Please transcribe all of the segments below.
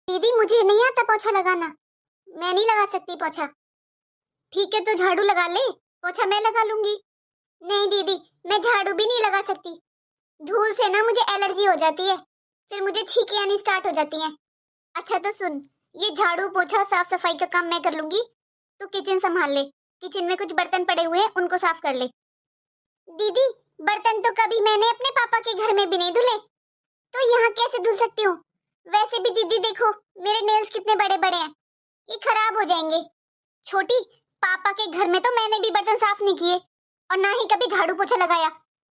दीदी मुझे नहीं आता पोछा लगाना, मैं नहीं लगा सकती पोछा। ठीक है तो झाड़ू लगा ले, पोछा मैं लगा लूंगी। नहीं दीदी, मैं झाड़ू भी नहीं लगा सकती, धूल से ना मुझे एलर्जी हो जाती है, फिर मुझे छींकें आनी स्टार्ट हो जाती हैं। अच्छा तो सुन, ये झाड़ू पोछा साफ सफाई का काम मैं कर लूंगी, तू किचन संभाल ले। किचन में कुछ बर्तन पड़े हुए हैं, उनको साफ कर ले। दीदी बर्तन तो कभी मैंने अपने पापा के घर में भी नहीं धुले, तो यहाँ कैसे धुल सकती हूँ? वैसे भी दीदी देखो मेरे नेल्स कितने बड़े बड़े हैं, ये खराब हो जाएंगे। छोटी, पापा के घर में तो मैंने भी बर्तन साफ नहीं किए और ना ही कभी झाड़ू पोछा लगाया,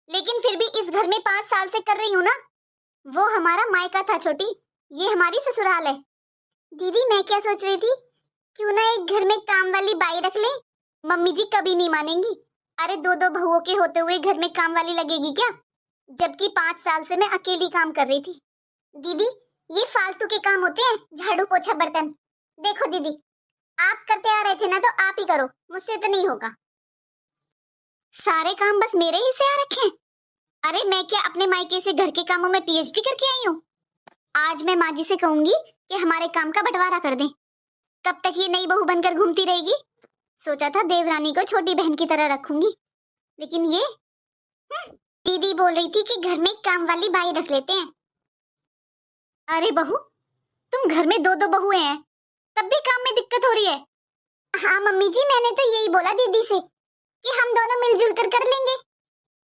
लेकिन फिर भी इस घर में 5 साल से कर रही हूँ ना। वो हमारा मायका था छोटी, ये हमारी ससुराल है। दीदी मैं क्या सोच रही थी, क्यों ना एक घर में काम वाली बाई रख ले। मम्मी जी कभी नहीं मानेंगी। अरे दो दो बहुओं के होते हुए घर में काम वाली लगेगी क्या, जबकि 5 साल से मैं अकेली काम कर रही थी। दीदी ये फालतू के काम होते हैं, झाड़ू पोछा बर्तन। देखो दीदी, आप करते आ रहे थे ना, तो आप ही करो, मुझसे तो नहीं होगा। सारे काम बस मेरे ही से आ रखे हैं। अरे मैं क्या अपने मायके से घर के कामों में पीएचडी करके आई हूँ? आज मैं माँ जी से कहूंगी कि हमारे काम का बंटवारा कर दें। कब तक ये नई बहू बनकर घूमती रहेगी? सोचा था देवरानी को छोटी बहन की तरह रखूंगी, लेकिन ये दीदी बोल रही थी कि घर में काम वाली बाई रख लेते हैं। अरे बहू, तुम घर में दो दो बहुएं हैं, तब भी काम में दिक्कत हो रही है। हाँ मम्मी जी, मैंने तो यही बोला दीदी से कि हम दोनों मिलजुल कर लेंगे।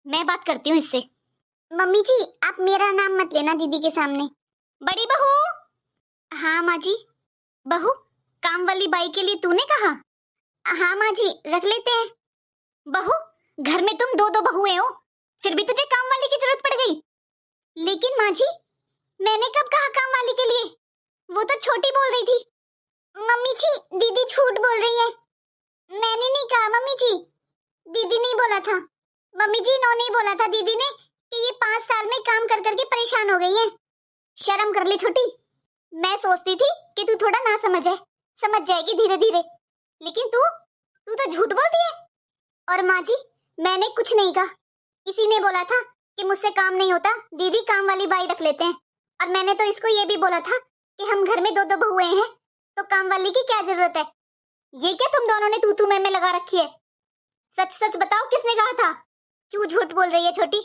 मैं बात करती हूँ इससे। मम्मी जी आप मेरा नाम मत लेना दीदी के सामने। बड़ी बहू। हाँ माँ जी। बहू, काम वाली बाई के लिए तूने कहा? हाँ माँ जी, रख लेते हैं। बहू, घर में तुम दो दो बहुएं हो, फिर भी तुझे काम वाली की जरूरत पड़ गई। लेकिन माँ जी, मैंने कब कहा काम वाली के लिए? वो तो छोटी बोल रही थी। मम्मी जी दीदी झूठ बोल रही है, मैंने नहीं कहा मम्मी जी, दीदी नहीं बोला था। मम्मी जी इन्होंने ही बोला था दीदी ने कि ये 5 साल में काम कर करके परेशान हो गई है। शर्म कर ले छोटी, मैं सोचती थी कि तू थोड़ा ना समझ है, समझ जाएगी धीरे धीरे, लेकिन तू तू तो झूठ बोलती है। और माँ जी मैंने कुछ नहीं कहा, किसी ने बोला था कि मुझसे काम नहीं होता, दीदी काम वाली बाई रख लेते हैं, और मैंने तो इसको ये भी बोला था कि हम घर में दो दो बहुएं हैं, तो काम वाली की क्या जरूरत है। ये क्या तुम दोनों ने तू में लगा रखी है? सच सच बताओ किसने कहा था? क्यों झूठ बोल रही है छोटी?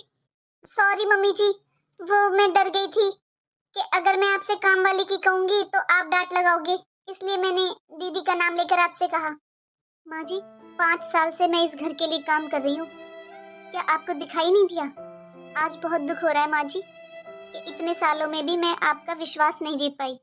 सॉरी मम्मी जी, वो मैं डर गई थी कि अगर मैं आपसे काम वाली की कहूंगी तो आप डांट लगाओगे, इसलिए मैंने दीदी का नाम लेकर आपसे कहा। माँ जी 5 साल से मैं इस घर के लिए काम कर रही हूँ, क्या आपको दिखाई नहीं दिया? आज बहुत दुख हो रहा है माँ जी कि इतने सालों में भी मैं आपका विश्वास नहीं जीत पाई।